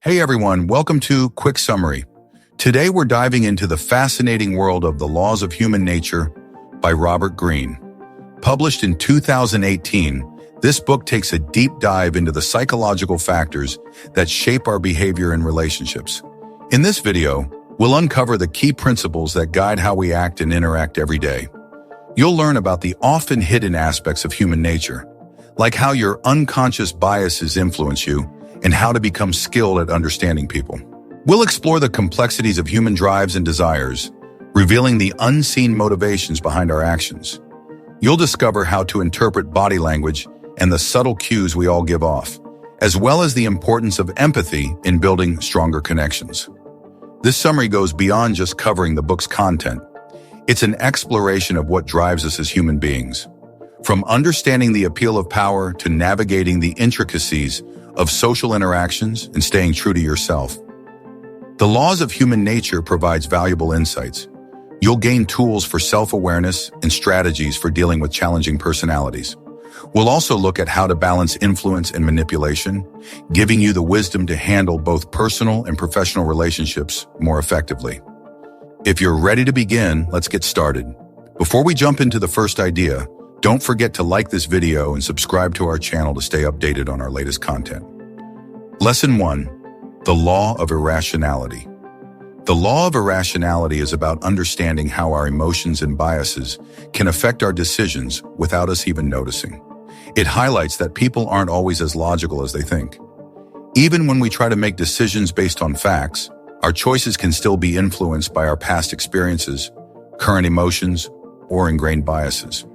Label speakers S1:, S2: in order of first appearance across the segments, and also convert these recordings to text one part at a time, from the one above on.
S1: Hey everyone, welcome to QuickSummary. Today we're diving into the fascinating world of The Laws of Human Nature by Robert Greene. Published in 2018, this book takes a deep dive into the psychological factors that shape our behavior and relationships. In this video, we'll uncover the key principles that guide how we act and interact every day. You'll learn about the often hidden aspects of human nature, like how your unconscious biases influence you and how to become skilled at understanding people. We'll explore the complexities of human drives and desires, revealing the unseen motivations behind our actions. You'll discover how to interpret body language and the subtle cues we all give off, as well as the importance of empathy in building stronger connections. This summary goes beyond just covering the book's content. It's an exploration of what drives us as human beings. From understanding the appeal of power to navigating the intricacies of social interactions and staying true to yourself. The Laws of Human Nature provides valuable insights. You'll gain tools for self-awareness and strategies for dealing with challenging personalities. We'll also look at how to balance influence and manipulation, giving you the wisdom to handle both personal and professional relationships more effectively. If you're ready to begin, let's get started. Before we jump into the first idea, don't forget to like this video and subscribe to our channel to stay updated on our latest content. Lesson 1. The Law of Irrationality. The Law of Irrationality is about understanding how our emotions and biases can affect our decisions without us even noticing. It highlights that people aren't always as logical as they think. Even when we try to make decisions based on facts, our choices can still be influenced by our past experiences, current emotions, or ingrained biases.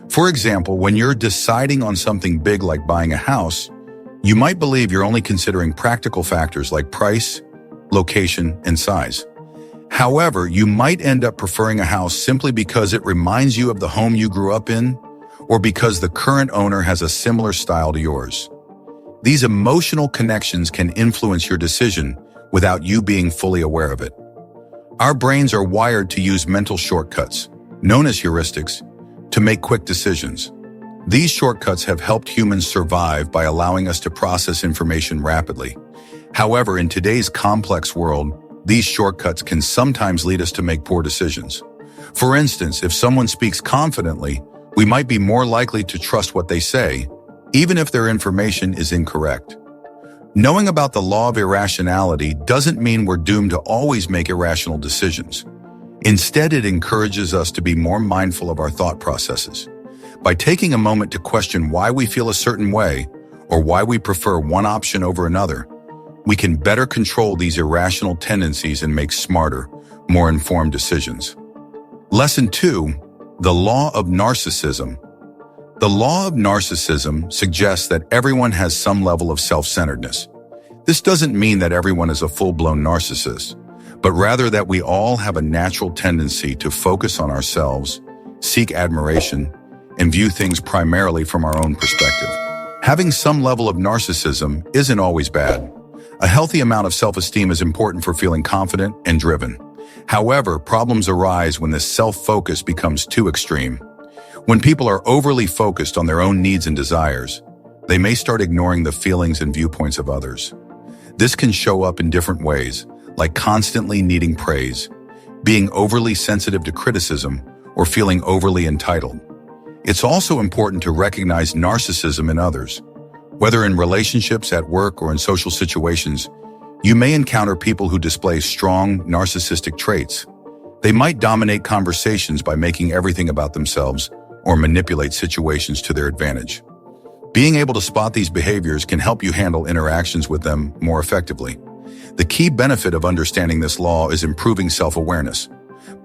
S1: For example, when you're deciding on something big like buying a house, you might believe you're only considering practical factors like price, location, and size. However, you might end up preferring a house simply because it reminds you of the home you grew up in, or because the current owner has a similar style to yours. These emotional connections can influence your decision without you being fully aware of it. Our brains are wired to use mental shortcuts, known as heuristics, to make quick decisions. These shortcuts have helped humans survive by allowing us to process information rapidly. However, in today's complex world, these shortcuts can sometimes lead us to make poor decisions. For instance, if someone speaks confidently, we might be more likely to trust what they say, even if their information is incorrect. Knowing about the law of irrationality doesn't mean we're doomed to always make irrational decisions. Instead, it encourages us to be more mindful of our thought processes. By taking a moment to question why we feel a certain way or why we prefer one option over another, we can better control these irrational tendencies and make smarter, more informed decisions. Lesson 2. The Law of Narcissism. The law of narcissism suggests that everyone has some level of self-centeredness. This doesn't mean that everyone is a full-blown narcissist, but rather that we all have a natural tendency to focus on ourselves, seek admiration, and view things primarily from our own perspective. Having some level of narcissism isn't always bad. A healthy amount of self-esteem is important for feeling confident and driven. However, problems arise when this self-focus becomes too extreme. When people are overly focused on their own needs and desires, they may start ignoring the feelings and viewpoints of others. This can show up in different ways, like constantly needing praise, being overly sensitive to criticism, or feeling overly entitled. It's also important to recognize narcissism in others. Whether in relationships, at work, or in social situations, you may encounter people who display strong narcissistic traits. They might dominate conversations by making everything about themselves or manipulate situations to their advantage. Being able to spot these behaviors can help you handle interactions with them more effectively. The key benefit of understanding this law is improving self-awareness.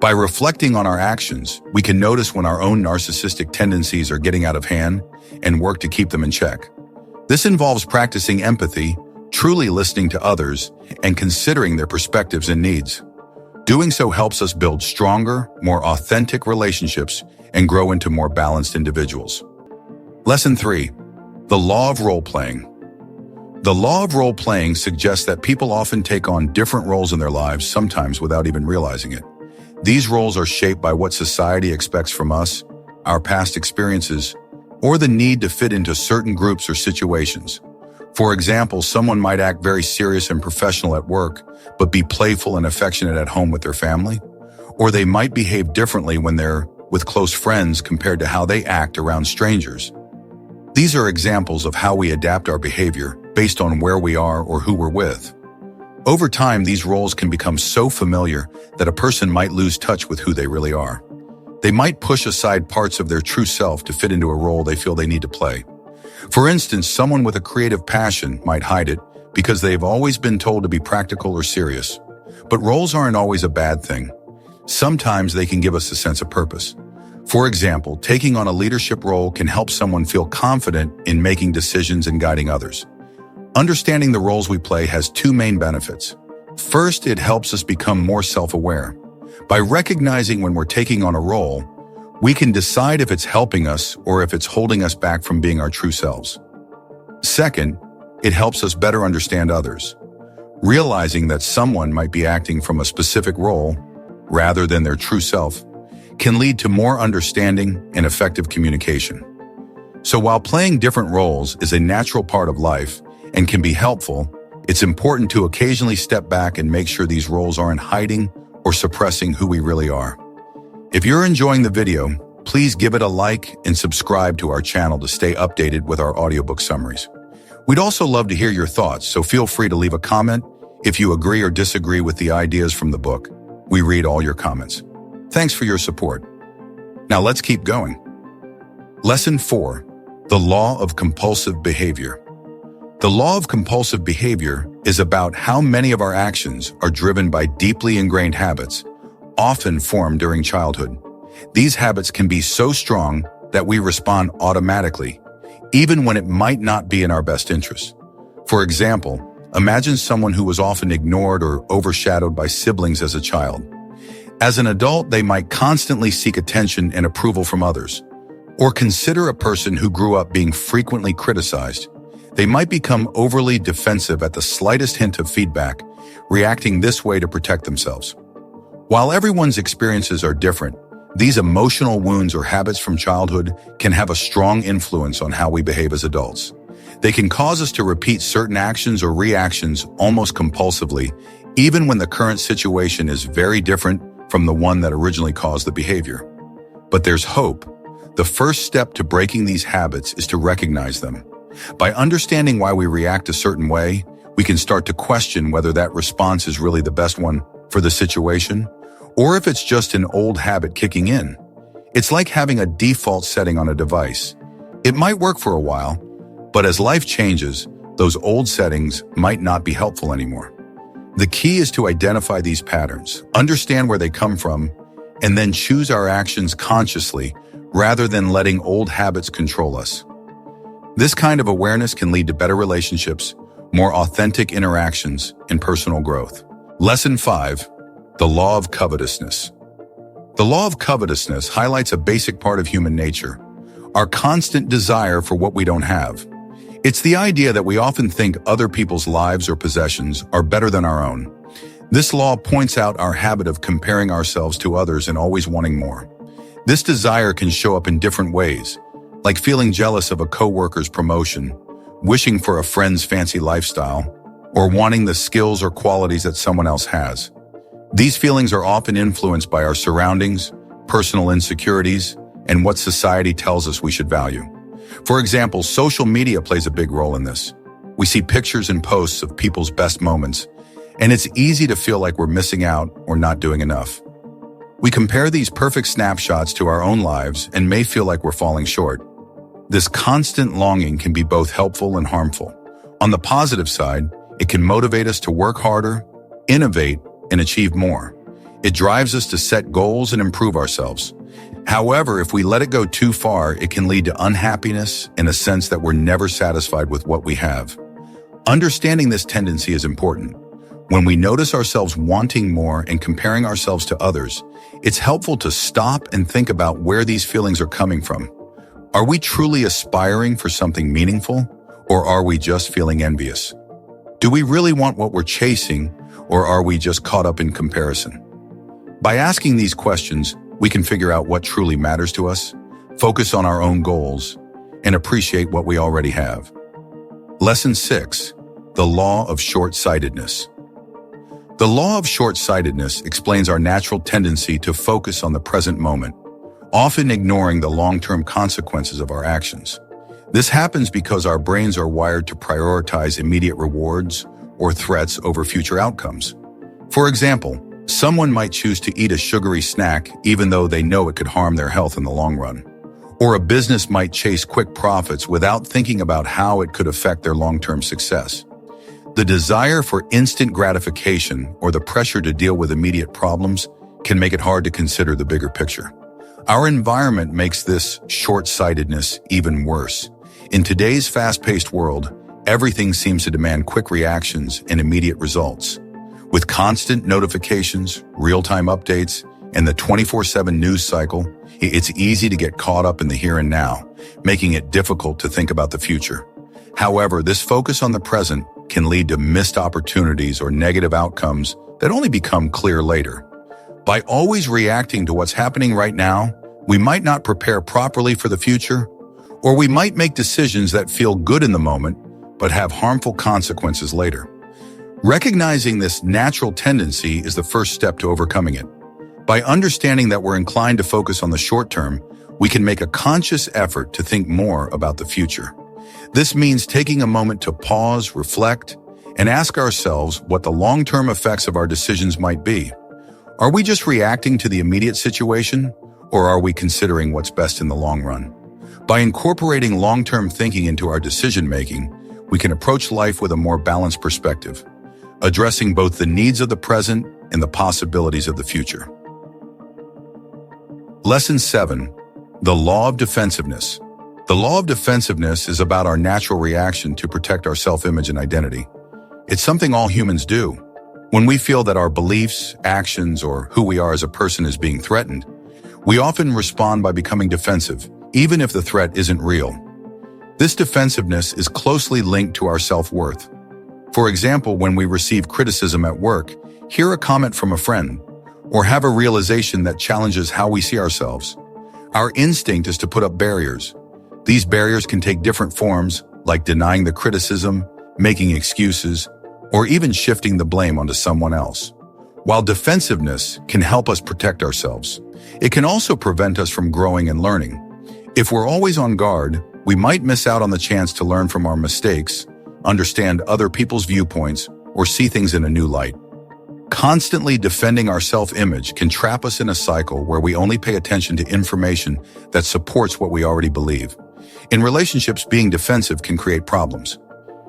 S1: By reflecting on our actions, we can notice when our own narcissistic tendencies are getting out of hand and work to keep them in check. This involves practicing empathy, truly listening to others, and considering their perspectives and needs. Doing so helps us build stronger, more authentic relationships and grow into more balanced individuals. Lesson 3. The Law of Role-Playing. The law of role-playing suggests that people often take on different roles in their lives, sometimes without even realizing it. These roles are shaped by what society expects from us, our past experiences, or the need to fit into certain groups or situations. For example, someone might act very serious and professional at work, but be playful and affectionate at home with their family. Or they might behave differently when they're with close friends compared to how they act around strangers. These are examples of how we adapt our behavior based on where we are or who we're with. Over time, these roles can become so familiar that a person might lose touch with who they really are. They might push aside parts of their true self to fit into a role they feel they need to play. For instance, someone with a creative passion might hide it because they've always been told to be practical or serious. But roles aren't always a bad thing. Sometimes they can give us a sense of purpose. For example, taking on a leadership role can help someone feel confident in making decisions and guiding others. Understanding the roles we play has two main benefits. First, it helps us become more self-aware. By recognizing when we're taking on a role, we can decide if it's helping us or if it's holding us back from being our true selves. Second, it helps us better understand others. Realizing that someone might be acting from a specific role rather than their true self can lead to more understanding and effective communication. So while playing different roles is a natural part of life and can be helpful, it's important to occasionally step back and make sure these roles aren't hiding or suppressing who we really are. If you're enjoying the video, please give it a like and subscribe to our channel to stay updated with our audiobook summaries. We'd also love to hear your thoughts, so feel free to leave a comment if you agree or disagree with the ideas from the book. We read all your comments. Thanks for your support. Now let's keep going. Lesson 4. The Law of Compulsive Behavior. The law of compulsive behavior is about how many of our actions are driven by deeply ingrained habits, often formed during childhood. These habits can be so strong that we respond automatically, even when it might not be in our best interest. For example, imagine someone who was often ignored or overshadowed by siblings as a child. As an adult, they might constantly seek attention and approval from others. Or consider a person who grew up being frequently criticized. They might become overly defensive at the slightest hint of feedback, reacting this way to protect themselves. While everyone's experiences are different, these emotional wounds or habits from childhood can have a strong influence on how we behave as adults. They can cause us to repeat certain actions or reactions almost compulsively, even when the current situation is very different from the one that originally caused the behavior. But there's hope. The first step to breaking these habits is to recognize them. By understanding why we react a certain way, we can start to question whether that response is really the best one for the situation, or if it's just an old habit kicking in. It's like having a default setting on a device. It might work for a while, but as life changes, those old settings might not be helpful anymore. The key is to identify these patterns, understand where they come from, and then choose our actions consciously rather than letting old habits control us. This kind of awareness can lead to better relationships, more authentic interactions, and personal growth. Lesson 5. The Law of Covetousness. The law of covetousness highlights a basic part of human nature, our constant desire for what we don't have. It's the idea that we often think other people's lives or possessions are better than our own. This law points out our habit of comparing ourselves to others and always wanting more. This desire can show up in different ways, like feeling jealous of a coworker's promotion, wishing for a friend's fancy lifestyle, or wanting the skills or qualities that someone else has. These feelings are often influenced by our surroundings, personal insecurities, and what society tells us we should value. For example, social media plays a big role in this. We see pictures and posts of people's best moments, and it's easy to feel like we're missing out or not doing enough. We compare these perfect snapshots to our own lives and may feel like we're falling short. This constant longing can be both helpful and harmful. On the positive side, it can motivate us to work harder, innovate, and achieve more. It drives us to set goals and improve ourselves. However, if we let it go too far, it can lead to unhappiness and a sense that we're never satisfied with what we have. Understanding this tendency is important. When we notice ourselves wanting more and comparing ourselves to others, it's helpful to stop and think about where these feelings are coming from. Are we truly aspiring for something meaningful, or are we just feeling envious? Do we really want what we're chasing, or are we just caught up in comparison? By asking these questions, we can figure out what truly matters to us, focus on our own goals, and appreciate what we already have. Lesson 6. The Law of Short-Sightedness. The law of short-sightedness explains our natural tendency to focus on the present moment, often ignoring the long-term consequences of our actions. This happens because our brains are wired to prioritize immediate rewards or threats over future outcomes. For example, someone might choose to eat a sugary snack even though they know it could harm their health in the long run. Or a business might chase quick profits without thinking about how it could affect their long-term success. The desire for instant gratification or the pressure to deal with immediate problems can make it hard to consider the bigger picture. Our environment makes this short-sightedness even worse. In today's fast-paced world, everything seems to demand quick reactions and immediate results. With constant notifications, real-time updates, and the 24/7 news cycle, it's easy to get caught up in the here and now, making it difficult to think about the future. However, this focus on the present can lead to missed opportunities or negative outcomes that only become clear later. By always reacting to what's happening right now, we might not prepare properly for the future, or we might make decisions that feel good in the moment but have harmful consequences later. Recognizing this natural tendency is the first step to overcoming it. By understanding that we're inclined to focus on the short term, we can make a conscious effort to think more about the future. This means taking a moment to pause, reflect, and ask ourselves what the long-term effects of our decisions might be. Are we just reacting to the immediate situation, or are we considering what's best in the long run? By incorporating long-term thinking into our decision-making, we can approach life with a more balanced perspective, addressing both the needs of the present and the possibilities of the future. Lesson 7. The Law of Defensiveness. The law of defensiveness is about our natural reaction to protect our self-image and identity. It's something all humans do. When we feel that our beliefs, actions, or who we are as a person is being threatened, we often respond by becoming defensive, even if the threat isn't real. This defensiveness is closely linked to our self-worth. For example, when we receive criticism at work, hear a comment from a friend, or have a realization that challenges how we see ourselves, our instinct is to put up barriers. These barriers can take different forms, like denying the criticism, making excuses, or even shifting the blame onto someone else. While defensiveness can help us protect ourselves, it can also prevent us from growing and learning. If we're always on guard, we might miss out on the chance to learn from our mistakes, understand other people's viewpoints, or see things in a new light. Constantly defending our self-image can trap us in a cycle where we only pay attention to information that supports what we already believe. In relationships, being defensive can create problems.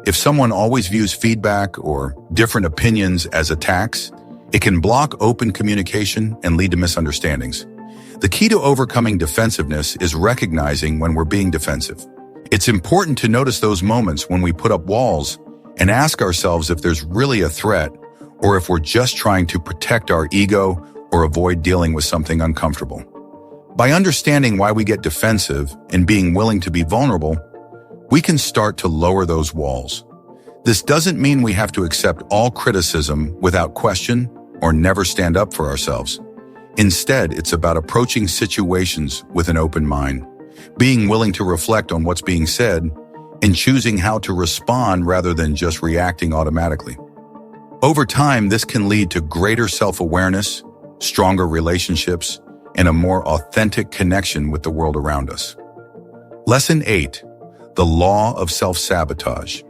S1: If someone always views feedback or different opinions as attacks, it can block open communication and lead to misunderstandings. The key to overcoming defensiveness is recognizing when we're being defensive. It's important to notice those moments when we put up walls and ask ourselves if there's really a threat or if we're just trying to protect our ego or avoid dealing with something uncomfortable. By understanding why we get defensive and being willing to be vulnerable, we can start to lower those walls. This doesn't mean we have to accept all criticism without question or never stand up for ourselves. Instead, it's about approaching situations with an open mind, being willing to reflect on what's being said, and choosing how to respond rather than just reacting automatically. Over time, this can lead to greater self-awareness, stronger relationships, and a more authentic connection with the world around us. Lesson 8. The Law of Self-Sabotage.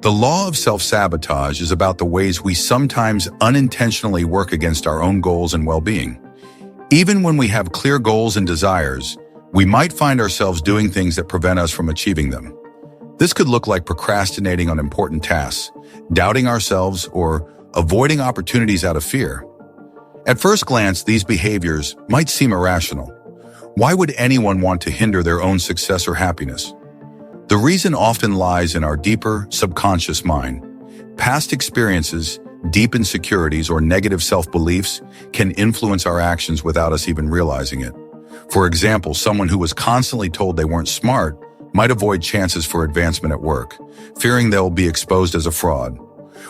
S1: The law of self-sabotage is about the ways we sometimes unintentionally work against our own goals and well-being. Even when we have clear goals and desires, we might find ourselves doing things that prevent us from achieving them. This could look like procrastinating on important tasks, doubting ourselves, or avoiding opportunities out of fear. At first glance, these behaviors might seem irrational. Why would anyone want to hinder their own success or happiness? The reason often lies in our deeper, subconscious mind. Past experiences, deep insecurities, or negative self-beliefs can influence our actions without us even realizing it. For example, someone who was constantly told they weren't smart might avoid chances for advancement at work, fearing they'll be exposed as a fraud.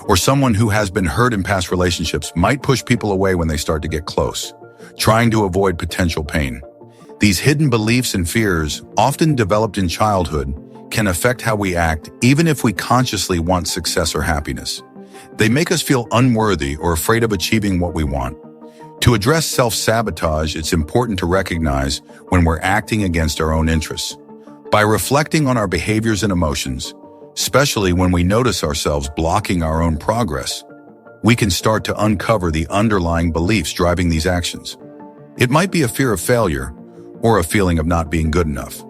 S1: Or someone who has been hurt in past relationships might push people away when they start to get close, trying to avoid potential pain. These hidden beliefs and fears, often developed in childhood, can affect how we act even if we consciously want success or happiness. They make us feel unworthy or afraid of achieving what we want. To address self-sabotage, it's important to recognize when we're acting against our own interests. By reflecting on our behaviors and emotions, especially when we notice ourselves blocking our own progress, we can start to uncover the underlying beliefs driving these actions. It might be a fear of failure or a feeling of not being good enough.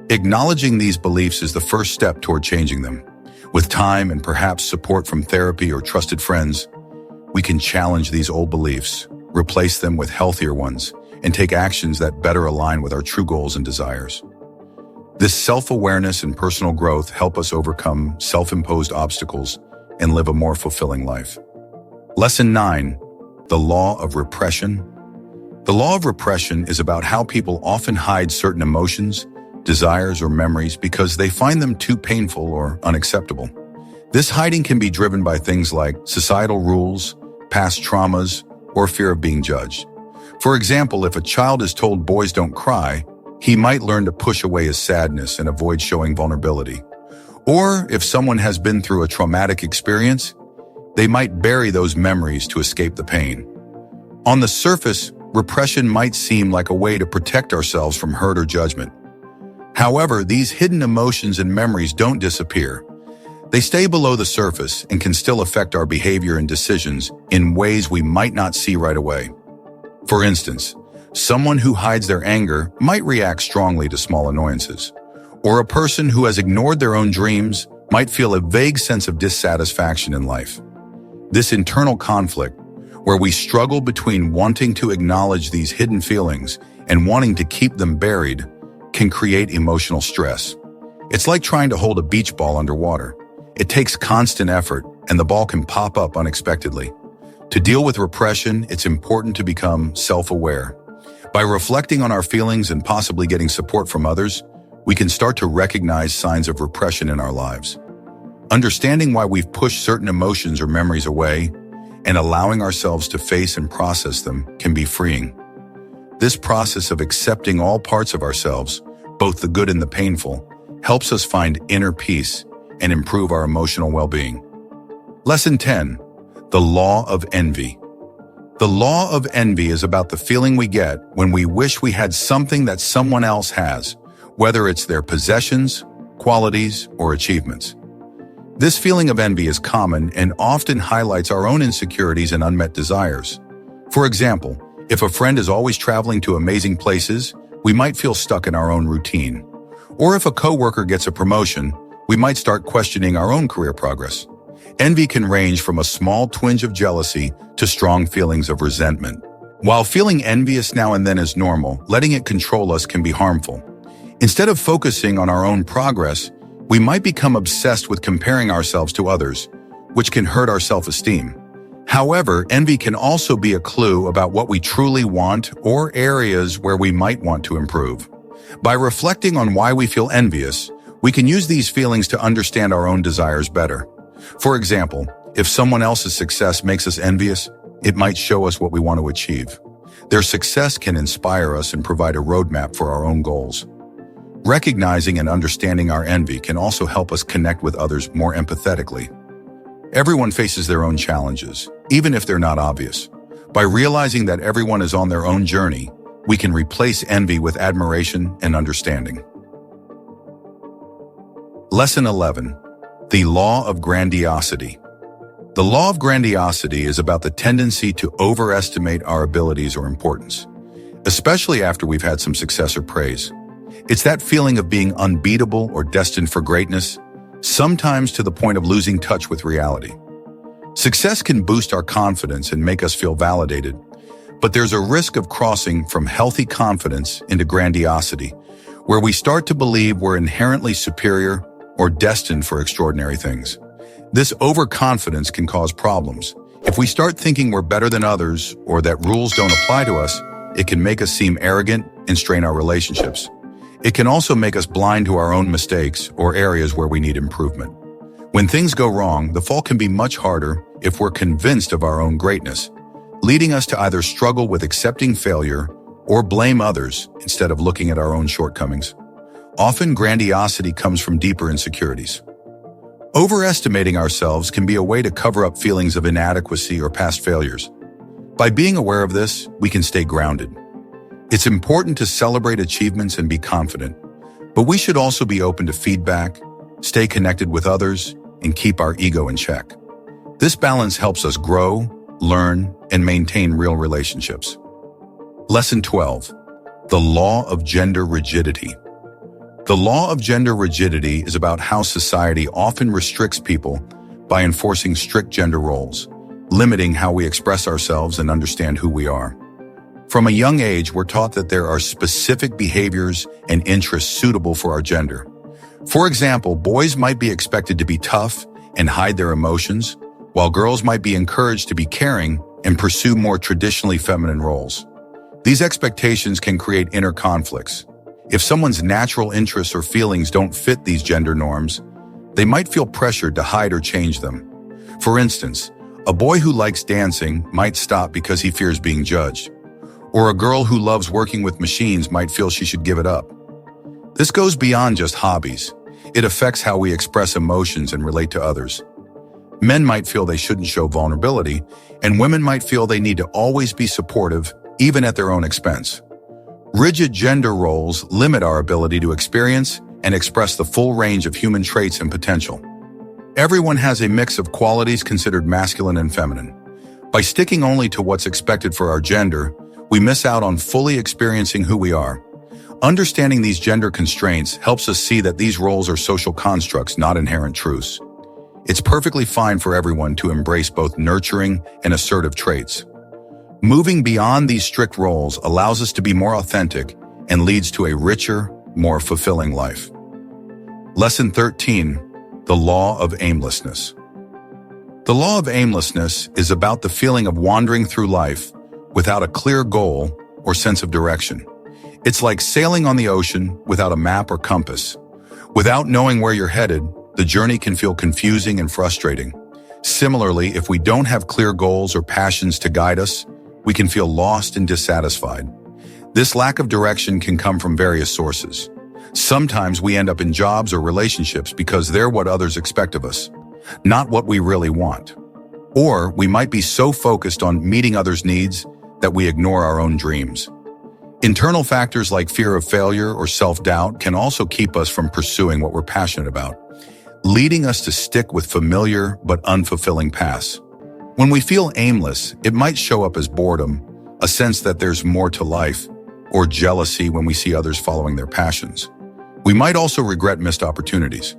S1: Acknowledging these beliefs is the first step toward changing them. With time and perhaps support from therapy or trusted friends, we can challenge these old beliefs, replace them with healthier ones, and take actions that better align with our true goals and desires. This self-awareness and personal growth help us overcome self-imposed obstacles and live a more fulfilling life. Lesson 9. The Law of Repression. The law of repression is about how people often hide certain emotions, desires, or memories because they find them too painful or unacceptable. This hiding can be driven by things like societal rules, past traumas, or fear of being judged. For example, if a child is told boys don't cry, he might learn to push away his sadness and avoid showing vulnerability. Or if someone has been through a traumatic experience, they might bury those memories to escape the pain. On the surface, repression might seem like a way to protect ourselves from hurt or judgment. However, these hidden emotions and memories don't disappear. They stay below the surface and can still affect our behavior and decisions in ways we might not see right away. For instance, someone who hides their anger might react strongly to small annoyances, or a person who has ignored their own dreams might feel a vague sense of dissatisfaction in life. This internal conflict, where we struggle between wanting to acknowledge these hidden feelings and wanting to keep them buried, can create emotional stress. It's like trying to hold a beach ball underwater. It takes constant effort, and the ball can pop up unexpectedly. To deal with repression, it's important to become self-aware. By reflecting on our feelings and possibly getting support from others, we can start to recognize signs of repression in our lives. Understanding why we've pushed certain emotions or memories away and allowing ourselves to face and process them can be freeing. This process of accepting all parts of ourselves, both the good and the painful, helps us find inner peace and improve our emotional well-being. Lesson 10. The Law of Envy. The law of envy is about the feeling we get when we wish we had something that someone else has, whether it's their possessions, qualities, or achievements. This feeling of envy is common and often highlights our own insecurities and unmet desires. For example, if a friend is always traveling to amazing places, we might feel stuck in our own routine. Or if a coworker gets a promotion, we might start questioning our own career progress. Envy can range from a small twinge of jealousy to strong feelings of resentment. While feeling envious now and then is normal, letting it control us can be harmful. Instead of focusing on our own progress, we might become obsessed with comparing ourselves to others, which can hurt our self-esteem. However, envy can also be a clue about what we truly want or areas where we might want to improve. By reflecting on why we feel envious, we can use these feelings to understand our own desires better. For example, if someone else's success makes us envious, it might show us what we want to achieve. Their success can inspire us and provide a roadmap for our own goals. Recognizing and understanding our envy can also help us connect with others more empathetically. Everyone faces their own challenges, even if they're not obvious. By realizing that everyone is on their own journey, we can replace envy with admiration and understanding. Lesson 11. The Law of Grandiosity. The law of grandiosity is about the tendency to overestimate our abilities or importance, especially after we've had some success or praise. It's that feeling of being unbeatable or destined for greatness, sometimes to the point of losing touch with reality. Success can boost our confidence and make us feel validated, but there's a risk of crossing from healthy confidence into grandiosity, where we start to believe we're inherently superior or destined for extraordinary things. This overconfidence can cause problems. If we start thinking we're better than others or that rules don't apply to us, it can make us seem arrogant and strain our relationships. It can also make us blind to our own mistakes or areas where we need improvement. When things go wrong, the fall can be much harder if we're convinced of our own greatness, leading us to either struggle with accepting failure or blame others instead of looking at our own shortcomings. Often grandiosity comes from deeper insecurities. Overestimating ourselves can be a way to cover up feelings of inadequacy or past failures. By being aware of this, we can stay grounded. It's important to celebrate achievements and be confident, but we should also be open to feedback, stay connected with others, and keep our ego in check. This balance helps us grow, learn, and maintain real relationships. Lesson 12. The law of gender rigidity. The law of gender rigidity is about how society often restricts people by enforcing strict gender roles, limiting how we express ourselves and understand who we are. From a young age, we're taught that there are specific behaviors and interests suitable for our gender. For example, boys might be expected to be tough and hide their emotions, while girls might be encouraged to be caring and pursue more traditionally feminine roles. These expectations can create inner conflicts. If someone's natural interests or feelings don't fit these gender norms, they might feel pressured to hide or change them. For instance, a boy who likes dancing might stop because he fears being judged, or a girl who loves working with machines might feel she should give it up. This goes beyond just hobbies. It affects how we express emotions and relate to others. Men might feel they shouldn't show vulnerability, and women might feel they need to always be supportive, even at their own expense. Rigid gender roles limit our ability to experience and express the full range of human traits and potential. Everyone has a mix of qualities considered masculine and feminine. By sticking only to what's expected for our gender, we miss out on fully experiencing who we are. Understanding these gender constraints helps us see that these roles are social constructs, not inherent truths. It's perfectly fine for everyone to embrace both nurturing and assertive traits. Moving beyond these strict roles allows us to be more authentic and leads to a richer, more fulfilling life. Lesson 13. The law of aimlessness. The law of aimlessness is about the feeling of wandering through life without a clear goal or sense of direction. It's like sailing on the ocean without a map or compass. Without knowing where you're headed, the journey can feel confusing and frustrating. Similarly, if we don't have clear goals or passions to guide us, we can feel lost and dissatisfied. This lack of direction can come from various sources. Sometimes we end up in jobs or relationships because they're what others expect of us, not what we really want. Or we might be so focused on meeting others' needs that we ignore our own dreams. Internal factors like fear of failure or self-doubt can also keep us from pursuing what we're passionate about, leading us to stick with familiar but unfulfilling paths. When we feel aimless, it might show up as boredom, a sense that there's more to life, or jealousy when we see others following their passions. We might also regret missed opportunities.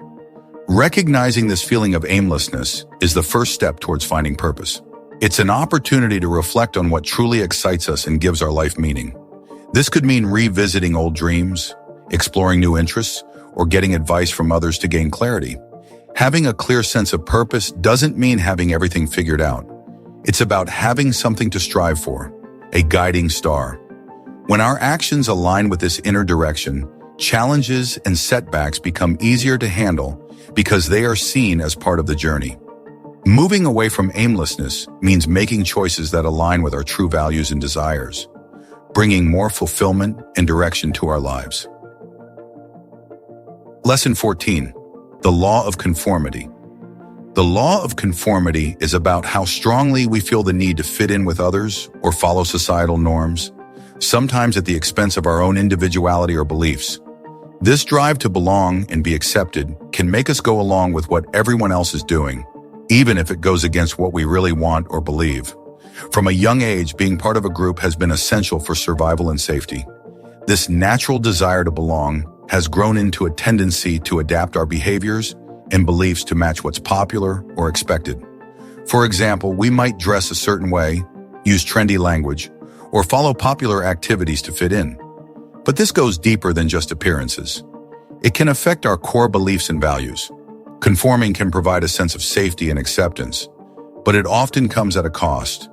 S1: Recognizing this feeling of aimlessness is the first step towards finding purpose. It's an opportunity to reflect on what truly excites us and gives our life meaning. This could mean revisiting old dreams, exploring new interests, or getting advice from others to gain clarity. Having a clear sense of purpose doesn't mean having everything figured out. It's about having something to strive for, a guiding star. When our actions align with this inner direction, challenges and setbacks become easier to handle because they are seen as part of the journey. Moving away from aimlessness means making choices that align with our true values and desires, bringing more fulfillment and direction to our lives. Lesson 14. The law of conformity. The law of conformity is about how strongly we feel the need to fit in with others or follow societal norms, sometimes at the expense of our own individuality or beliefs. This drive to belong and be accepted can make us go along with what everyone else is doing, even if it goes against what we really want or believe. From a young age, being part of a group has been essential for survival and safety. This natural desire to belong has grown into a tendency to adapt our behaviors and beliefs to match what's popular or expected. For example, we might dress a certain way, use trendy language, or follow popular activities to fit in. But this goes deeper than just appearances. It can affect our core beliefs and values. Conforming can provide a sense of safety and acceptance, but it often comes at a cost.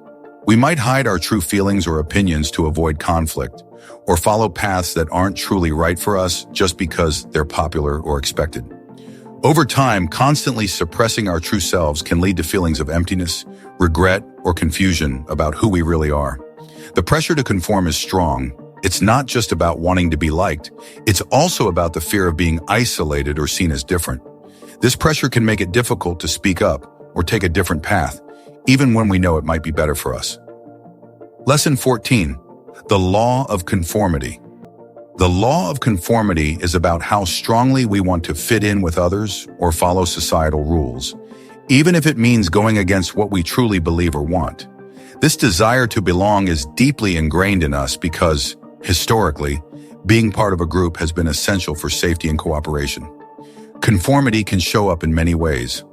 S1: We might hide our true feelings or opinions to avoid conflict, or follow paths that aren't truly right for us just because they're popular or expected. Over time, constantly suppressing our true selves can lead to feelings of emptiness, regret, or confusion about who we really are. The pressure to conform is strong, It's not just about wanting to be liked, it's also about the fear of being isolated or seen as different. This pressure can make it difficult to speak up or take a different path, even when we know it might be better for us. Lesson 14. The Law of Conformity. The law of conformity is about how strongly we want to fit in with others or follow societal rules, even if it means going against what we truly believe or want. This desire to belong is deeply ingrained in us because, historically, being part of a group has been essential for safety and cooperation. Conformity can show up in many ways.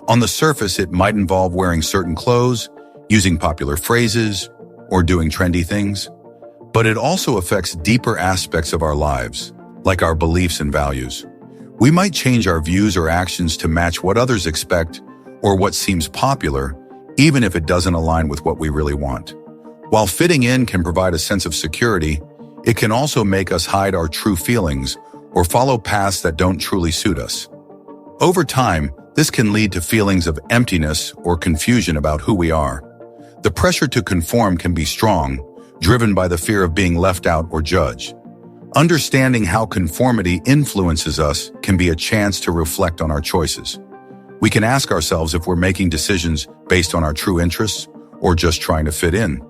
S1: On the surface, it might involve wearing certain clothes, using popular phrases, or doing trendy things. But it also affects deeper aspects of our lives, like our beliefs and values. We might change our views or actions to match what others expect or what seems popular, even if it doesn't align with what we really want. While fitting in can provide a sense of security, it can also make us hide our true feelings or follow paths that don't truly suit us. Over time, this can lead to feelings of emptiness or confusion about who we are. The pressure to conform can be strong, driven by the fear of being left out or judged. Understanding how conformity influences us can be a chance to reflect on our choices. We can ask ourselves if we're making decisions based on our true interests or just trying to fit in.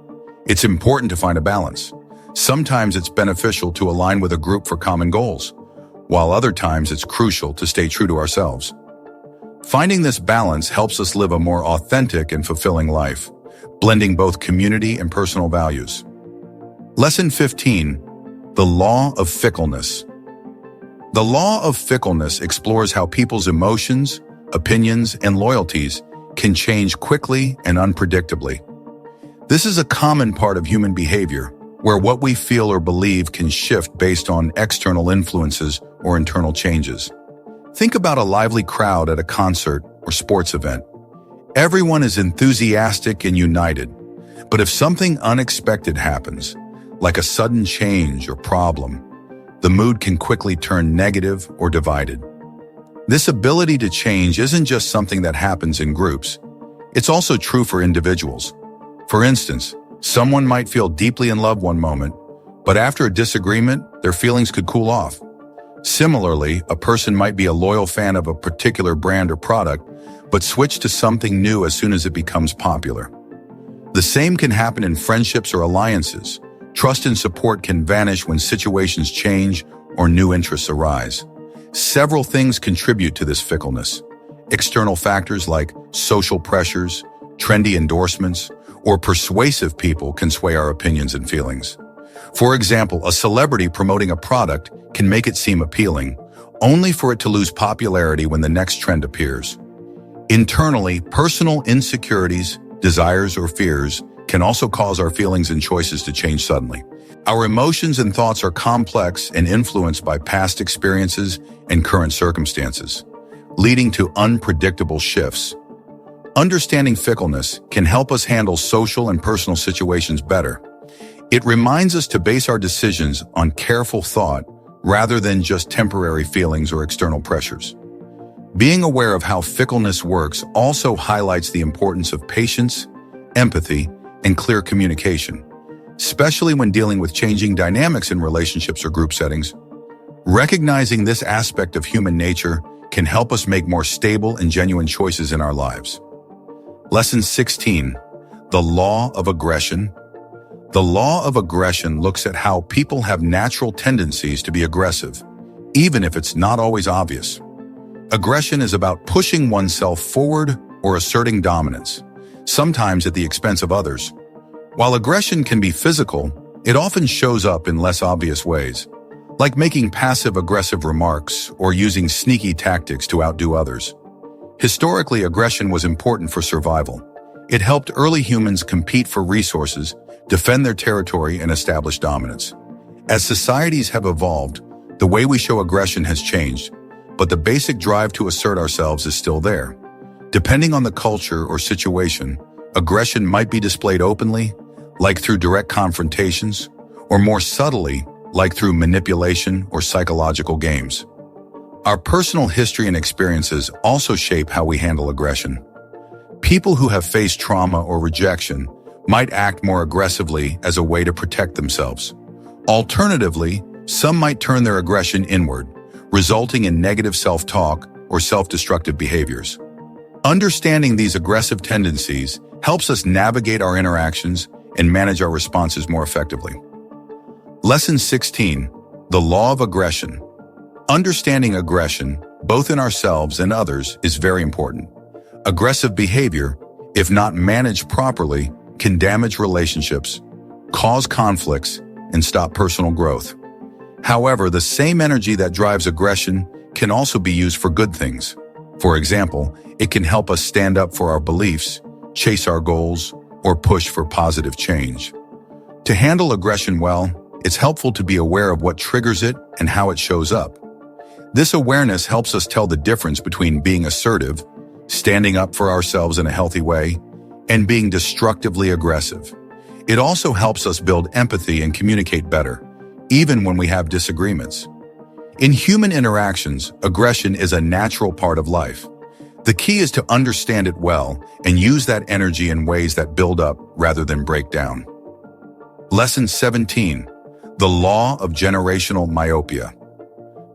S1: It's important to find a balance. Sometimes it's beneficial to align with a group for common goals, while other times it's crucial to stay true to ourselves. Finding this balance helps us live a more authentic and fulfilling life, blending both community and personal values. Lesson 15. The Law of Fickleness. The law of fickleness explores how people's emotions, opinions, and loyalties can change quickly and unpredictably. This is a common part of human behavior, where what we feel or believe can shift based on external influences or internal changes. Think about a lively crowd at a concert or sports event. Everyone is enthusiastic and united, but if something unexpected happens, like a sudden change or problem, the mood can quickly turn negative or divided. This ability to change isn't just something that happens in groups. It's also true for individuals. For instance, someone might feel deeply in love one moment, but after a disagreement, their feelings could cool off. Similarly, a person might be a loyal fan of a particular brand or product, but switch to something new as soon as it becomes popular. The same can happen in friendships or alliances. Trust and support can vanish when situations change or new interests arise. Several things contribute to this fickleness. External factors like social pressures, trendy endorsements, or persuasive people can sway our opinions and feelings. For example, a celebrity promoting a product can make it seem appealing, only for it to lose popularity when the next trend appears. Internally, personal insecurities, desires, or fears can also cause our feelings and choices to change suddenly. Our emotions and thoughts are complex and influenced by past experiences and current circumstances, leading to unpredictable shifts. Understanding fickleness can help us handle social and personal situations better. It reminds us to base our decisions on careful thought rather than just temporary feelings or external pressures. Being aware of how fickleness works also highlights the importance of patience, empathy, and clear communication, especially when dealing with changing dynamics in relationships or group settings. Recognizing this aspect of human nature can help us make more stable and genuine choices in our lives. Lesson 16. The Law of Aggression. The law of aggression looks at how people have natural tendencies to be aggressive, even if it's not always obvious. Aggression is about pushing oneself forward or asserting dominance, sometimes at the expense of others. While aggression can be physical, it often shows up in less obvious ways, like making passive-aggressive remarks or using sneaky tactics to outdo others. Historically, aggression was important for survival. It helped early humans compete for resources, defend their territory, and establish dominance. As societies have evolved, the way we show aggression has changed, but the basic drive to assert ourselves is still there. Depending on the culture or situation, aggression might be displayed openly, like through direct confrontations, or more subtly, like through manipulation or psychological games. Our personal history and experiences also shape how we handle aggression. People who have faced trauma or rejection might act more aggressively as a way to protect themselves, Alternatively, some might turn their aggression inward, resulting in negative self-talk or self-destructive behaviors. Understanding these aggressive tendencies helps us navigate our interactions and manage our responses more effectively. Lesson 16, the law of aggression. Understanding aggression, both in ourselves and others, is very important. Aggressive behavior, if not managed properly, can damage relationships, cause conflicts, and stop personal growth. However, the same energy that drives aggression can also be used for good things. For example, it can help us stand up for our beliefs, chase our goals, or push for positive change. To handle aggression well, it's helpful to be aware of what triggers it and how it shows up. This awareness helps us tell the difference between being assertive, standing up for ourselves in a healthy way, and being destructively aggressive. It also helps us build empathy and communicate better, even when we have disagreements. In human interactions, aggression is a natural part of life. The key is to understand it well and use that energy in ways that build up rather than break down. Lesson 17, the law of generational myopia.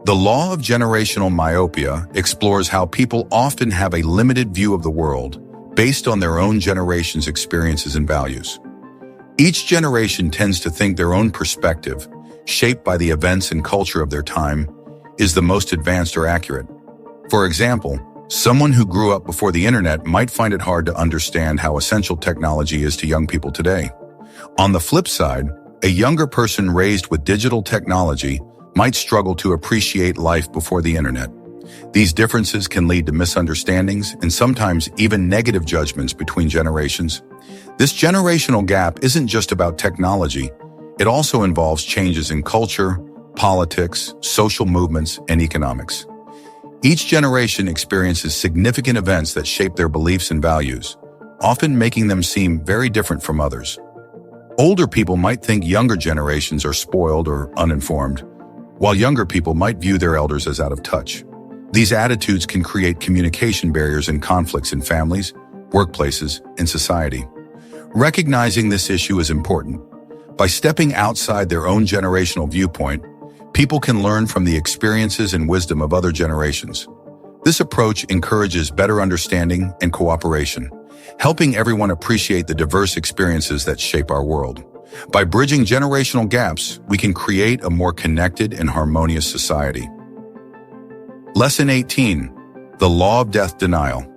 S1: The law of generational myopia explores how people often have a limited view of the world based on their own generation's experiences and values. Each generation tends to think their own perspective, shaped by the events and culture of their time, is the most advanced or accurate. For example, someone who grew up before the internet might find it hard to understand how essential technology is to young people today. On the flip side, a younger person raised with digital technology might struggle to appreciate life before the internet. These differences can lead to misunderstandings and sometimes even negative judgments between generations. This generational gap isn't just about technology. It also involves changes in culture, politics, social movements, and economics. Each generation experiences significant events that shape their beliefs and values, often making them seem very different from others. Older people might think younger generations are spoiled or uninformed, while younger people might view their elders as out of touch. These attitudes can create communication barriers and conflicts in families, workplaces, and society. Recognizing this issue is important. By stepping outside their own generational viewpoint, people can learn from the experiences and wisdom of other generations. This approach encourages better understanding and cooperation, helping everyone appreciate the diverse experiences that shape our world. By bridging generational gaps, we can create a more connected and harmonious society. Lesson 18, the law of death denial.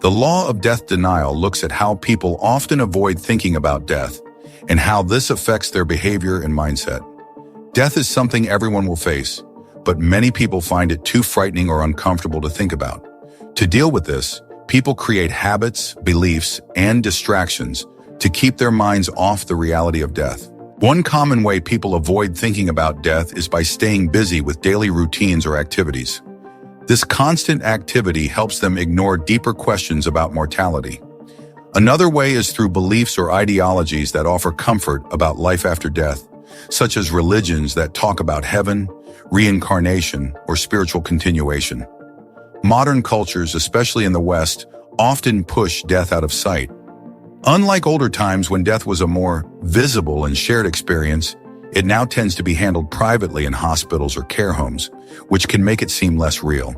S1: The law of death denial looks at how people often avoid thinking about death and how this affects their behavior and mindset. Death is something everyone will face, but many people find it too frightening or uncomfortable to think about. To deal with this, people create habits, beliefs, and distractions to keep their minds off the reality of death. One common way people avoid thinking about death is by staying busy with daily routines or activities. This constant activity helps them ignore deeper questions about mortality. Another way is through beliefs or ideologies that offer comfort about life after death, such as religions that talk about heaven, reincarnation, or spiritual continuation. Modern cultures, especially in the West, often push death out of sight. Unlike older times when death was a more visible and shared experience, it now tends to be handled privately in hospitals or care homes, which can make it seem less real.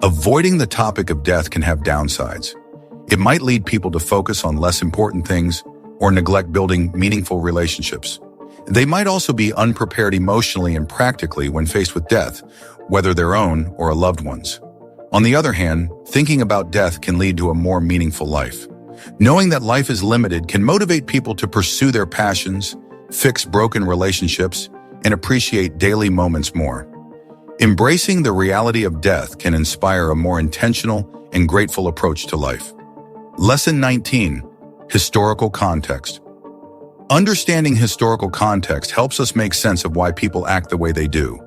S1: Avoiding the topic of death can have downsides. It might lead people to focus on less important things or neglect building meaningful relationships. They might also be unprepared emotionally and practically when faced with death, whether their own or a loved one's. On the other hand, thinking about death can lead to a more meaningful life. Knowing that life is limited can motivate people to pursue their passions, fix broken relationships, and appreciate daily moments more. Embracing the reality of death can inspire a more intentional and grateful approach to life. Lesson 19, historical context. Understanding historical context helps us make sense of why people act the way they do.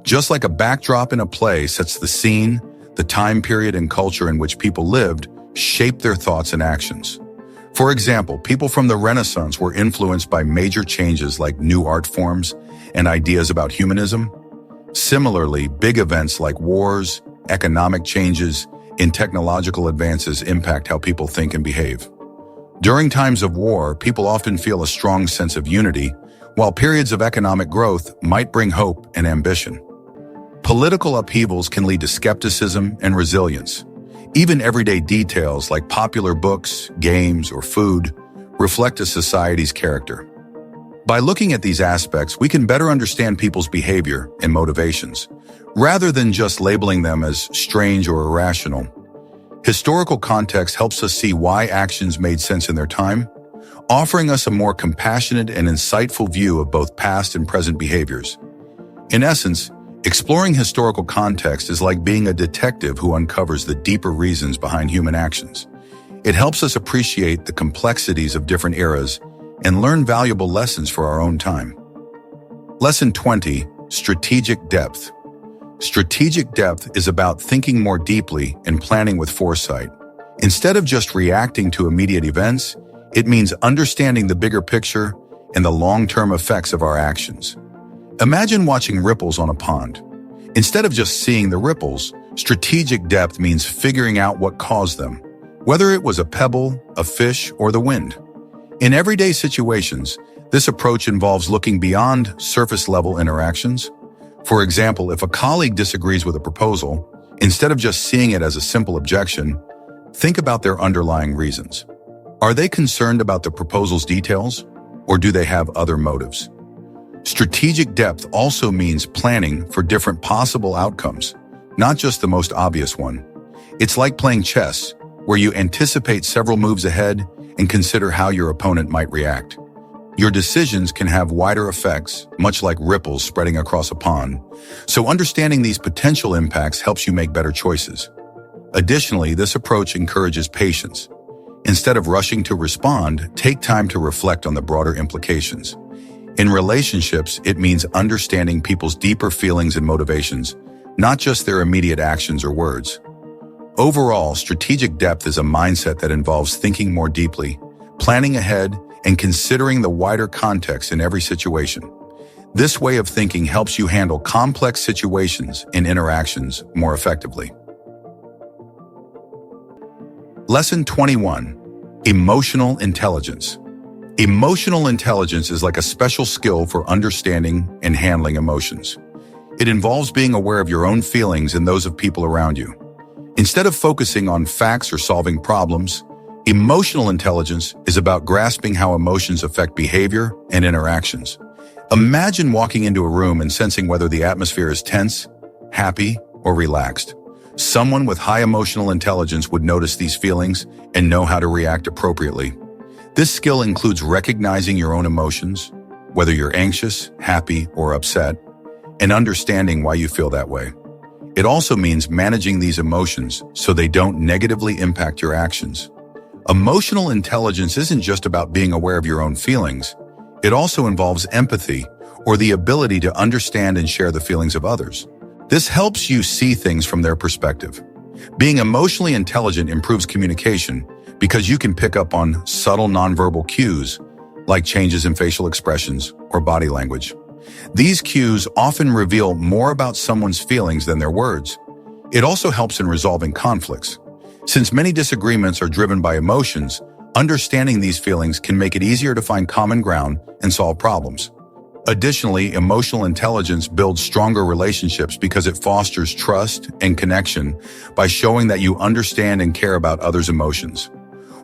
S1: Just like a backdrop in a play sets the scene, the time period and culture in which people lived shape their thoughts and actions. For example, people from the Renaissance were influenced by major changes like new art forms and ideas about humanism. Similarly, big events like wars, economic changes, and technological advances impact how people think and behave. During times of war, people often feel a strong sense of unity, while periods of economic growth might bring hope and ambition. Political upheavals can lead to skepticism and resilience. Even everyday details like popular books, games, or food reflect a society's character. By looking at these aspects, we can better understand people's behavior and motivations, rather than just labeling them as strange or irrational. Historical context helps us see why actions made sense in their time, offering us a more compassionate and insightful view of both past and present behaviors. In essence, exploring historical context is like being a detective who uncovers the deeper reasons behind human actions. It helps us appreciate the complexities of different eras and learn valuable lessons for our own time. Lesson 20, Strategic Depth. Strategic depth is about thinking more deeply and planning with foresight. Instead of just reacting to immediate events, it means understanding the bigger picture and the long-term effects of our actions. Imagine watching ripples on a pond. Instead of just seeing the ripples, strategic depth means figuring out what caused them, whether it was a pebble, a fish, or the wind. In everyday situations, this approach involves looking beyond surface-level interactions. For example, if a colleague disagrees with a proposal, instead of just seeing it as a simple objection, think about their underlying reasons. Are they concerned about the proposal's details, or do they have other motives? Strategic depth also means planning for different possible outcomes, not just the most obvious one. It's like playing chess, where you anticipate several moves ahead and consider how your opponent might react. Your decisions can have wider effects, much like ripples spreading across a pond, so understanding these potential impacts helps you make better choices. Additionally, this approach encourages patience. Instead of rushing to respond, take time to reflect on the broader implications. In relationships, it means understanding people's deeper feelings and motivations, not just their immediate actions or words. Overall, strategic depth is a mindset that involves thinking more deeply, planning ahead, and considering the wider context in every situation. This way of thinking helps you handle complex situations and interactions more effectively. Lesson 21. Emotional intelligence. Emotional intelligence is like a special skill for understanding and handling emotions. It involves being aware of your own feelings and those of people around you. Instead of focusing on facts or solving problems, emotional intelligence is about grasping how emotions affect behavior and interactions. Imagine walking into a room and sensing whether the atmosphere is tense, happy, or relaxed. Someone with high emotional intelligence would notice these feelings and know how to react appropriately. This skill includes recognizing your own emotions, whether you're anxious, happy, or upset, and understanding why you feel that way. It also means managing these emotions so they don't negatively impact your actions. Emotional intelligence isn't just about being aware of your own feelings. It also involves empathy, or the ability to understand and share the feelings of others. This helps you see things from their perspective. Being emotionally intelligent improves communication because you can pick up on subtle nonverbal cues, like changes in facial expressions or body language. These cues often reveal more about someone's feelings than their words. It also helps in resolving conflicts. Since many disagreements are driven by emotions, understanding these feelings can make it easier to find common ground and solve problems. Additionally, emotional intelligence builds stronger relationships because it fosters trust and connection by showing that you understand and care about others' emotions.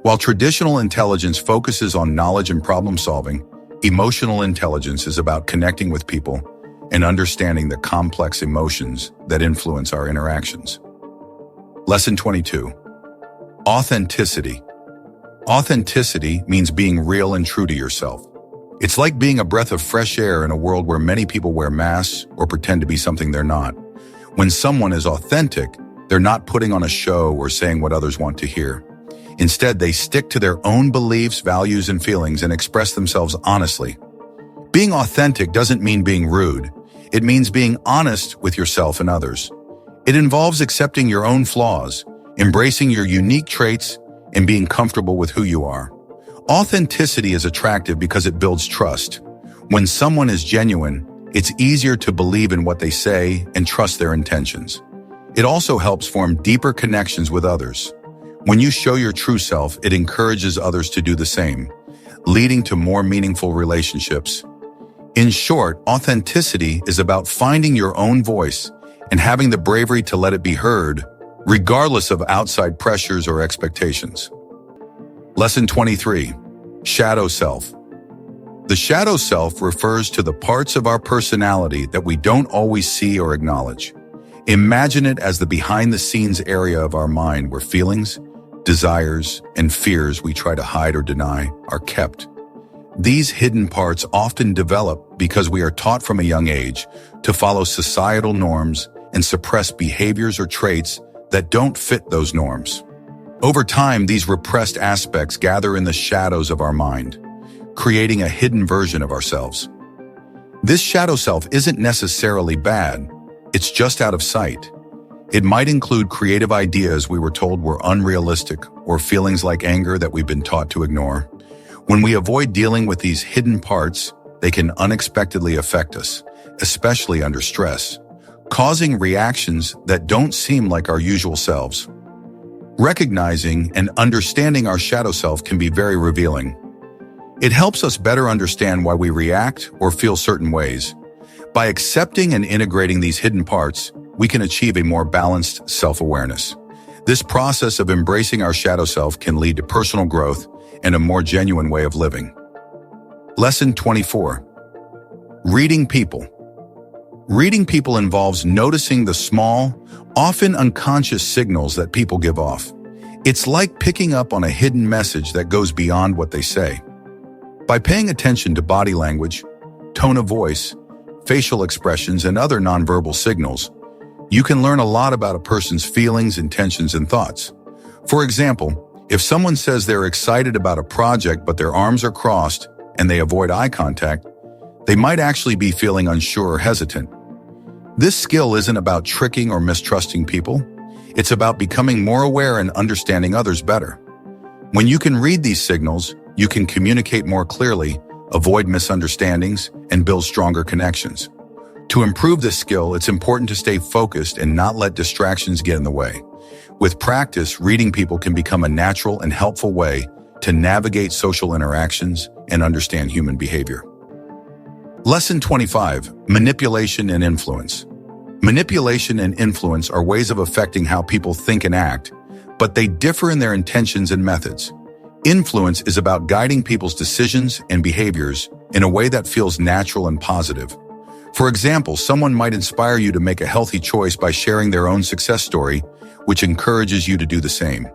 S1: While traditional intelligence focuses on knowledge and problem solving, emotional intelligence is about connecting with people and understanding the complex emotions that influence our interactions. Lesson 22. Authenticity. Authenticity means being real and true to yourself. It's like being a breath of fresh air in a world where many people wear masks or pretend to be something they're not. When someone is authentic, they're not putting on a show or saying what others want to hear. Instead, they stick to their own beliefs, values, and feelings and express themselves honestly. Being authentic doesn't mean being rude. It means being honest with yourself and others. It involves accepting your own flaws, embracing your unique traits, and being comfortable with who you are. Authenticity is attractive because it builds trust. When someone is genuine, it's easier to believe in what they say and trust their intentions. It also helps form deeper connections with others. When you show your true self, it encourages others to do the same, leading to more meaningful relationships. In short, authenticity is about finding your own voice and having the bravery to let it be heard, regardless of outside pressures or expectations. Lesson 23. Shadow Self. The shadow self refers to the parts of our personality that we don't always see or acknowledge. Imagine it as the behind-the-scenes area of our mind where feelings, desires, and fears we try to hide or deny are kept. These hidden parts often develop because we are taught from a young age to follow societal norms and suppress behaviors or traits that don't fit those norms. Over time, these repressed aspects gather in the shadows of our mind, creating a hidden version of ourselves. This shadow self isn't necessarily bad, it's just out of sight. It might include creative ideas we were told were unrealistic or feelings like anger that we've been taught to ignore. When we avoid dealing with these hidden parts, they can unexpectedly affect us, especially under stress, causing reactions that don't seem like our usual selves. Recognizing and understanding our shadow self can be very revealing. It helps us better understand why we react or feel certain ways. By accepting and integrating these hidden parts, we can achieve a more balanced self-awareness. This process of embracing our shadow self can lead to personal growth and a more genuine way of living. Lesson 24. Reading people. Reading people involves noticing the small, often unconscious signals that people give off. It's like picking up on a hidden message that goes beyond what they say. By paying attention to body language, tone of voice, facial expressions, and other nonverbal signals, you can learn a lot about a person's feelings, intentions, and thoughts. For example, if someone says they're excited about a project but their arms are crossed and they avoid eye contact, they might actually be feeling unsure or hesitant. This skill isn't about tricking or mistrusting people. It's about becoming more aware and understanding others better. When you can read these signals, you can communicate more clearly, avoid misunderstandings, and build stronger connections. To improve this skill, it's important to stay focused and not let distractions get in the way. With practice, reading people can become a natural and helpful way to navigate social interactions and understand human behavior. Lesson 25. Manipulation and influence. Manipulation and influence are ways of affecting how people think and act, but they differ in their intentions and methods. Influence is about guiding people's decisions and behaviors in a way that feels natural and positive. For example, someone might inspire you to make a healthy choice by sharing their own success story, which encourages you to do the same.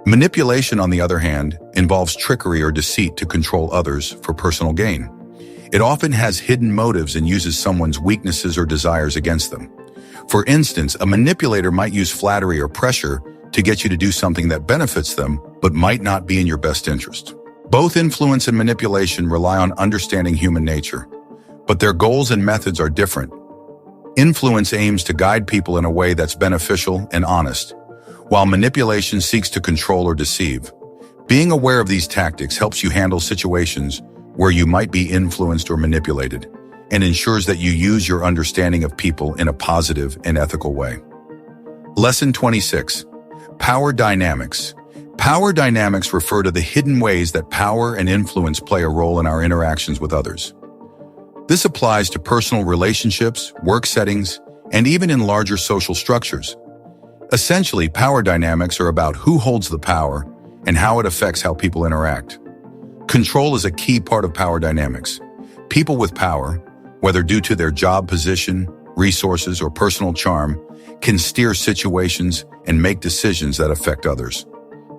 S1: Manipulation, on the other hand, involves trickery or deceit to control others for personal gain. It often has hidden motives and uses someone's weaknesses or desires against them. For instance, a manipulator might use flattery or pressure to get you to do something that benefits them, but might not be in your best interest. Both influence and manipulation rely on understanding human nature, but their goals and methods are different. Influence aims to guide people in a way that's beneficial and honest, while manipulation seeks to control or deceive. Being aware of these tactics helps you handle situations where you might be influenced or manipulated, and ensures that you use your understanding of people in a positive and ethical way. Lesson 26. Power dynamics. Power dynamics refer to the hidden ways that power and influence play a role in our interactions with others. This applies to personal relationships, work settings, and even in larger social structures. Essentially, power dynamics are about who holds the power and how it affects how people interact. Control is a key part of power dynamics. People with power, whether due to their job position, resources, or personal charm, can steer situations and make decisions that affect others.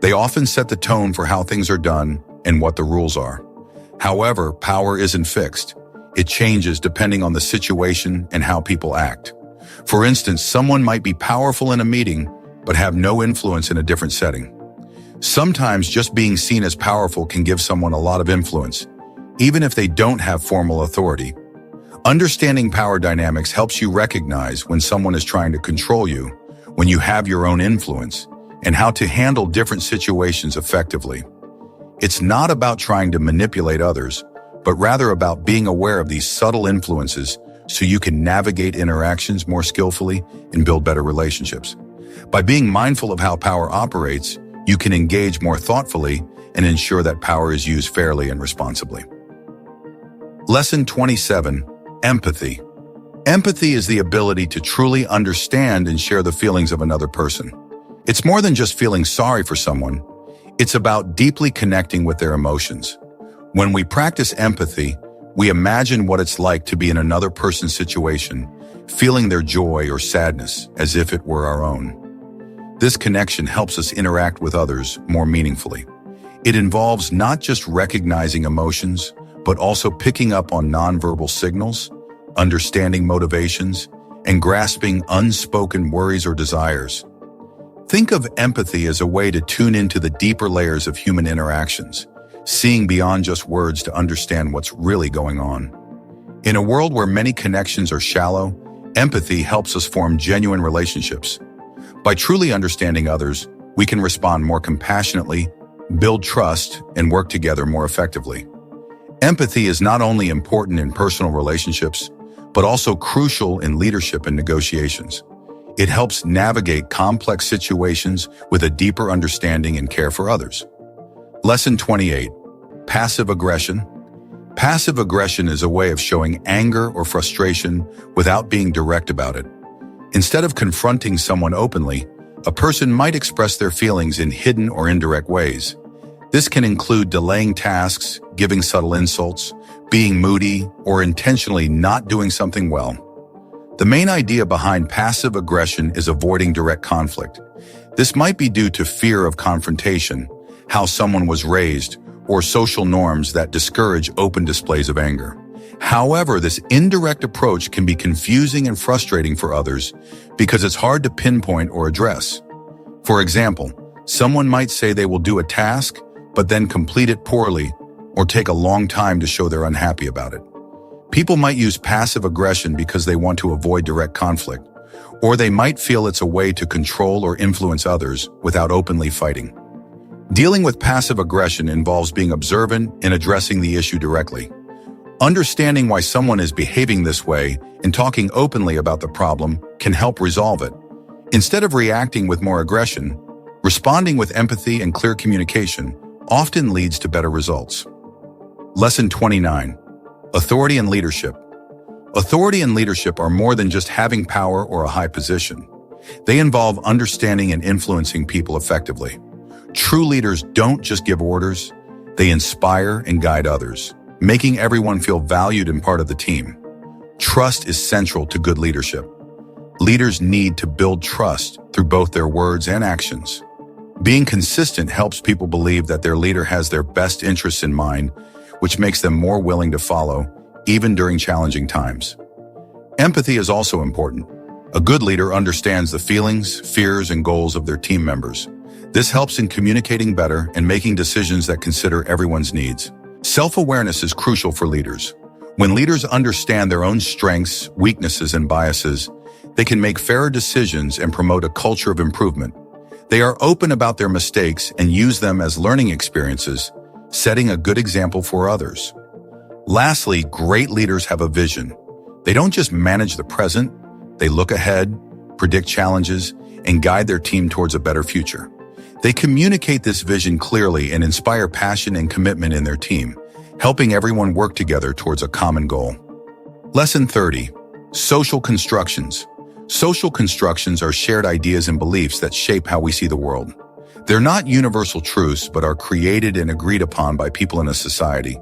S1: They often set the tone for how things are done and what the rules are. However, power isn't fixed. It changes depending on the situation and how people act. For instance, someone might be powerful in a meeting, but have no influence in a different setting. Sometimes just being seen as powerful can give someone a lot of influence, even if they don't have formal authority. Understanding power dynamics helps you recognize when someone is trying to control you, when you have your own influence, and how to handle different situations effectively. It's not about trying to manipulate others, but rather about being aware of these subtle influences so you can navigate interactions more skillfully and build better relationships. By being mindful of how power operates, you can engage more thoughtfully and ensure that power is used fairly and responsibly. Lesson 27, Empathy. Empathy is the ability to truly understand and share the feelings of another person. It's more than just feeling sorry for someone. It's about deeply connecting with their emotions. When we practice empathy, we imagine what it's like to be in another person's situation, feeling their joy or sadness as if it were our own. This connection helps us interact with others more meaningfully. It involves not just recognizing emotions, but also picking up on nonverbal signals, understanding motivations, and grasping unspoken worries or desires. Think of empathy as a way to tune into the deeper layers of human interactions, seeing beyond just words to understand what's really going on. In a world where many connections are shallow, empathy helps us form genuine relationships. By truly understanding others, we can respond more compassionately, build trust, and work together more effectively. Empathy is not only important in personal relationships, but also crucial in leadership and negotiations. It helps navigate complex situations with a deeper understanding and care for others. Lesson 28. Passive aggression. Passive aggression is a way of showing anger or frustration without being direct about it. Instead of confronting someone openly, a person might express their feelings in hidden or indirect ways. This can include delaying tasks, giving subtle insults, being moody, or intentionally not doing something well. The main idea behind passive aggression is avoiding direct conflict. This might be due to fear of confrontation, how someone was raised, or social norms that discourage open displays of anger. However, this indirect approach can be confusing and frustrating for others because it's hard to pinpoint or address. For example, someone might say they will do a task, but then complete it poorly or take a long time to show they're unhappy about it. People might use passive aggression because they want to avoid direct conflict, or they might feel it's a way to control or influence others without openly fighting. Dealing with passive aggression involves being observant and addressing the issue directly. Understanding why someone is behaving this way and talking openly about the problem can help resolve it. Instead of reacting with more aggression, responding with empathy and clear communication often leads to better results. Lesson 29. Authority and leadership. Authority and leadership are more than just having power or a high position. They involve understanding and influencing people effectively. True leaders don't just give orders, they inspire and guide others, making everyone feel valued and part of the team. Trust is central to good leadership. Leaders need to build trust through both their words and actions. Being consistent helps people believe that their leader has their best interests in mind, which makes them more willing to follow, even during challenging times. Empathy is also important. A good leader understands the feelings, fears, and goals of their team members. This helps in communicating better and making decisions that consider everyone's needs. Self-awareness is crucial for leaders. When leaders understand their own strengths, weaknesses, and biases, they can make fairer decisions and promote a culture of improvement. They are open about their mistakes and use them as learning experiences, setting a good example for others. Lastly, great leaders have a vision. They don't just manage the present, they look ahead, predict challenges, and guide their team towards a better future. They communicate this vision clearly and inspire passion and commitment in their team, helping everyone work together towards a common goal. Lesson 30. Social constructions. Social constructions are shared ideas and beliefs that shape how we see the world. They're not universal truths, but are created and agreed upon by people in a society.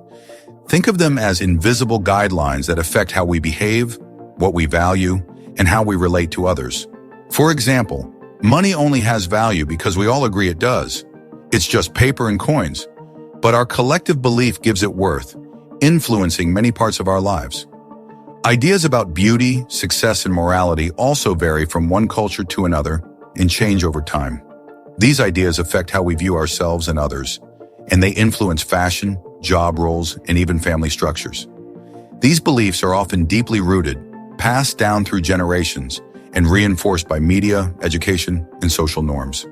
S1: Think of them as invisible guidelines that affect how we behave, what we value, and how we relate to others. For example, money only has value because we all agree it does. It's just paper and coins. But our collective belief gives it worth, influencing many parts of our lives. Ideas about beauty, success, and morality also vary from one culture to another and change over time. These ideas affect how we view ourselves and others, and they influence fashion, job roles, and even family structures. These beliefs are often deeply rooted, passed down through generations, and reinforced by media, education, and social norms.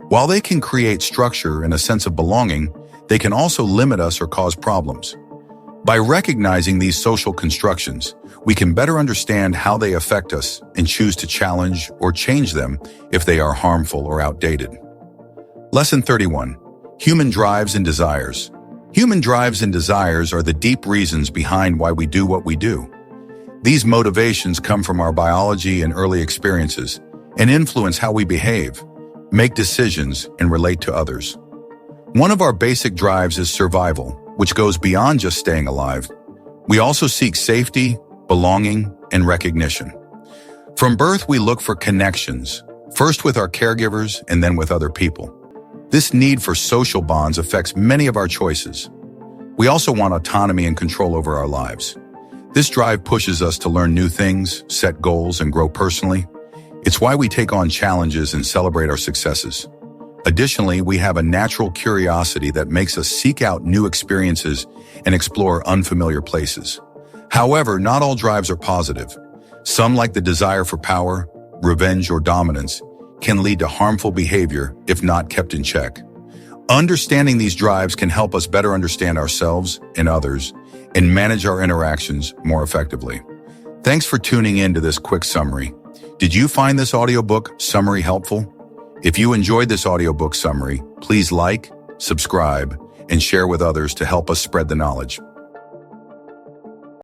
S1: While they can create structure and a sense of belonging, they can also limit us or cause problems. By recognizing these social constructions, we can better understand how they affect us and choose to challenge or change them if they are harmful or outdated. Lesson 31. Human drives and desires. Human drives and desires are the deep reasons behind why we do what we do. These motivations come from our biology and early experiences and influence how we behave, make decisions, and relate to others. One of our basic drives is survival, which goes beyond just staying alive. We also seek safety, belonging, and recognition. From birth, we look for connections, first with our caregivers and then with other people. This need for social bonds affects many of our choices. We also want autonomy and control over our lives. This drive pushes us to learn new things, set goals, and grow personally. It's why we take on challenges and celebrate our successes. Additionally, we have a natural curiosity that makes us seek out new experiences and explore unfamiliar places. However, not all drives are positive. Some, like the desire for power, revenge, or dominance, can lead to harmful behavior if not kept in check. Understanding these drives can help us better understand ourselves and others and manage our interactions more effectively. Thanks for tuning in to this quick summary. Did you find this audiobook summary helpful? If you enjoyed this audiobook summary, please like, subscribe, and share with others to help us spread the knowledge.